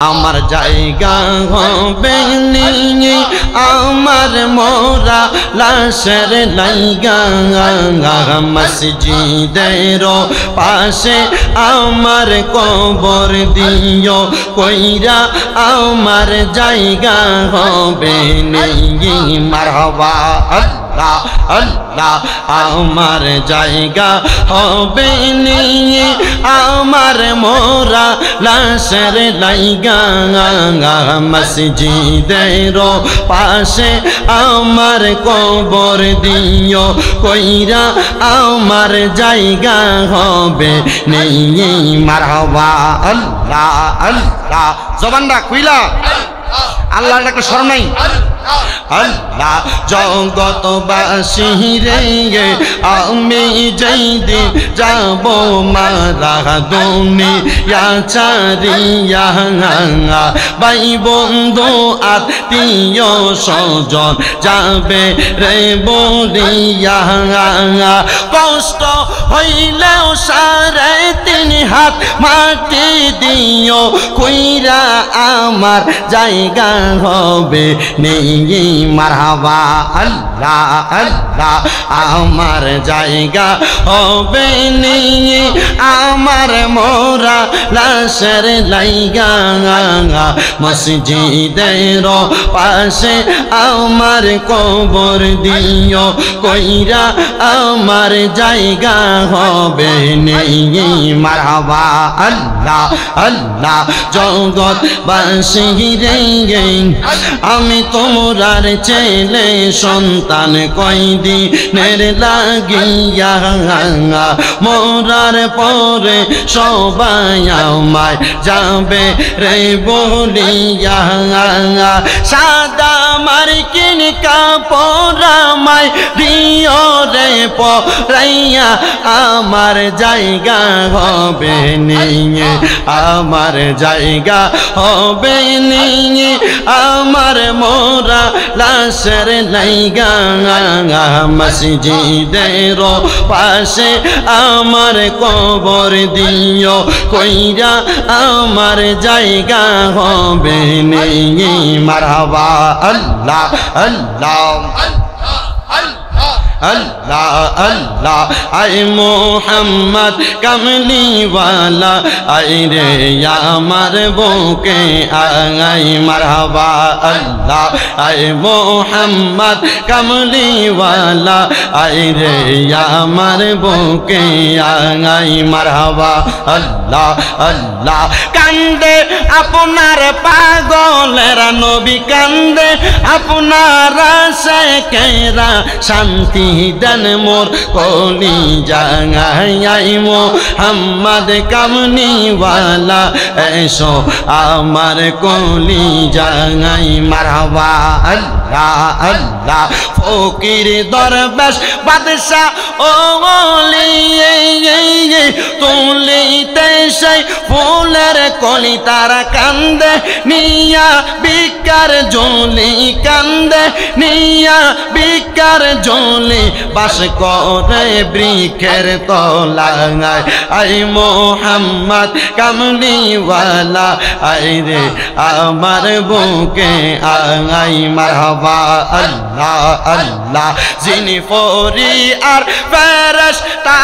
আমার জায়গা হবে নিয়ে আমার মোরা লাশের লাইগা মসজিদের পাশে আমার কবর দিও কইরা আমার জায়গা হবে নিয়ে মারহাবা আল্লাহ আল্লাহ আমার জায়গা হবে নিয়ে আমার মোরা লাশের লাইগা মসজিদের পাশে আমার কবর দিও কইরা আমার জায়গা হবে নিয়ে মারহাবা আল্লাহ আল্লাহ জবানটা কইলা আল্লাহর একটা শরম নাই আল্লাহ জগৎবাসী রে আমি যেদিন যাব মারা দুনিয়া ছাড়িয়া ভাই বন্ধু আত্মীয় স্বজন যাবে রে বলিয়া কষ্ট হইলেও 3.5 হাত মাটি দিও কইরা আমার জায়গা হবে নেই মারহাবা আল্লাহ আল্লাহ আমার জায়গা হবে নিয়ে আমার মোরা লাশের লাইগা মসজিদের পাশে আমার কবর দিও কইরা আমার জায়গা হবে নিয়ে মারহাবা আল্লাহ আল্লাহ জগৎবাসী রে আমি তোমরার ছেলে সন্তান কয়দিনের লাগিয়া মরার পরে সবাই আমায় যাবে রে বলিয়া সাদা মার্কিন কাপড় আমায় দিও রে পরাইয়া আমার জায়গা হবে নিয়ে আমার জায়গা হবে নিয়ে আমার মোরা লাশের লাইগা মসজিদের পাশে আমার কবর দিও কইরা আমার জায়গা হবে নিয়ে মারহাবা আল্লাহ আল্লাহ अल्लाह अल्लाह आए मोहम्मद कमली वाला आए रे या मर बोके आई मरहबा अल्लाह आए मोहम्मद कमली वाला आए रे या मर बोके आई मरहबा अल्लाह अल्लाह कांदे अपनार पागलेरा नबी कांदे अपनारा से केरा शांति दन मोर कोली जाई मोहम्मद कमली वाला ऐसो आमार कोली जाई मरहबा अल्लाह अल्लाह फकीर दरवेश बादशाह ओ तुलिते সেই ফুলের কলি তারা কান্দে নিয়া বিকার জলি কান্দে নিয়া বিকার জলি বাস করে বৃক্ষের তলায় আই মোহাম্মদ কামলি ওয়ালা আই রে আমার বুকে আই মারহাবা আল্লাহ আল্লাহ যিনি ফরি আর ফেরেশতা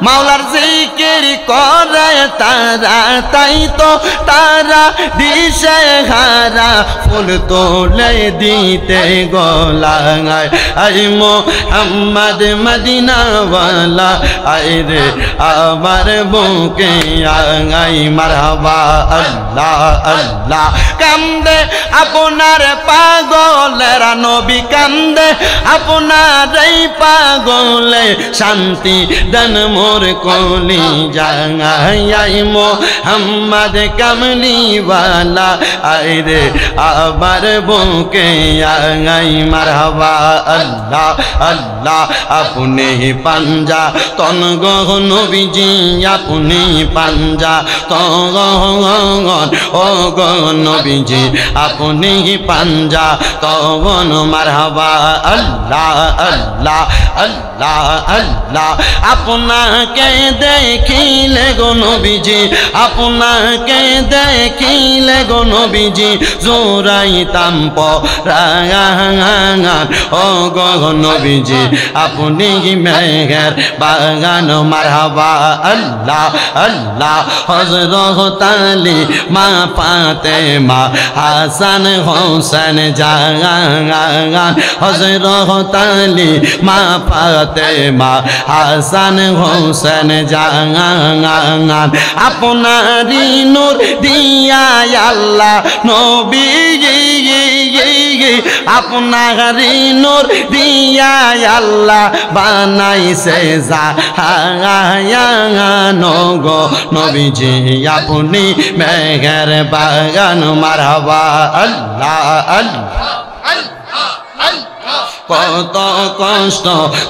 মাওলার জিকির করে তারা তাই তো তারা দিশে হারা ফুল তোলে দিতে গলায় আই মোহাম্মদ মদিনা ওয়ালা আই রে আমার বুকে আই মারহাবা আল্লাহ আল্লাহ কান্দে আপনার পাগলেরা নবী কান্দে আপনার এই পাগলে শান্তি দন মোর কোলি জাঙ্গাই মোহাম্মদ কমলি ওয়ালা আই রে আবার বুকে আই মারহাবা আল্লাহ আল্লাহ আপনি পাঞ্জা তন গহ নবীজি আপনি পাঞ্জা তন ও গহ নবীজি আপনি পাঞ্জা তবন মারহাবা আল্লাহ আল্লাহ আল্লাহ আল্লাহ আপনাকে দেখিলে গো নবীজি আপনাকে দেখিলে গো নবীজি জোরাইতাম পরাণ ও গো নবীজি আপনি মেঘের বাগান মারহাবা আল্লাহ আল্লাহ হযরত আলী মা ফাতেমা হাসান হোসেন জান হযরত আলী মা ফাতেমা হাসান হোসেন জান আপনারি নূর দিয়া আল্লাহ নবী আপনারি নূর দিয়া আল্লাহ বানাইছে জাহান গো নবীজি আপনি মেঘের বাগান মারহাবা আল্লাহ আল্লাহ কত কষ্ট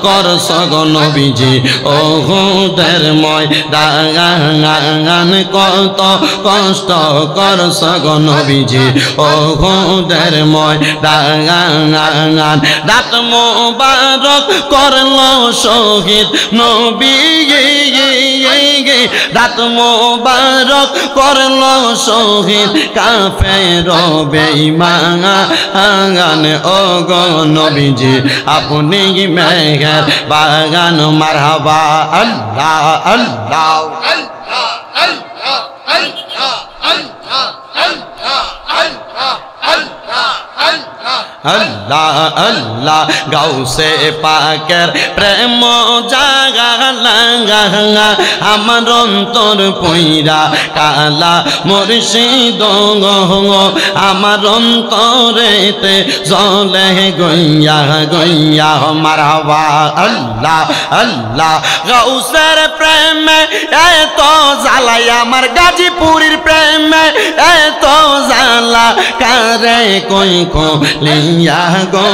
করছ গো নবীজি ওহুদের ময়দান কত কষ্ট করছ গো নবীজি ওহুদের ময়দান দাঁত মোবারক করলো শহীদ নবী দাঁত মোবারক করলো শহীদ কাফের বেঈমান ও গো নবীজি আপনি মেঘের বাগান মারহাবা আল্লাহ আল্লাহ আল্লাহ আল্লাহ গাউসে পাকের প্রেম জাগালা আমার অন্তর পইরা কালা মুর্শিদ আমার অন্তরেতে জলে গইয়া গইয়া মারহাবা আল্লাহ আল্লাহ গাউসের প্রেমে এত জ্বালাই আমার গাজীপুরের প্রেমে এত জ্বালা কারে কই লিয়া গো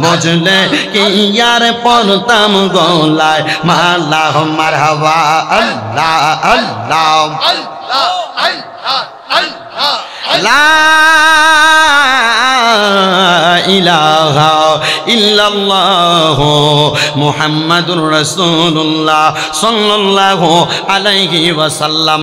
বজলে কি আর পড়তাম গলায় মালা মারহাবা আল্লাহ আল্লাহ লা ইলাহা ইল্লাল্লাহ মুহাম্মাদুর রাসূলুল্লাহ সাল্লাল্লাহু আলাইহি ওয়াসাল্লাম।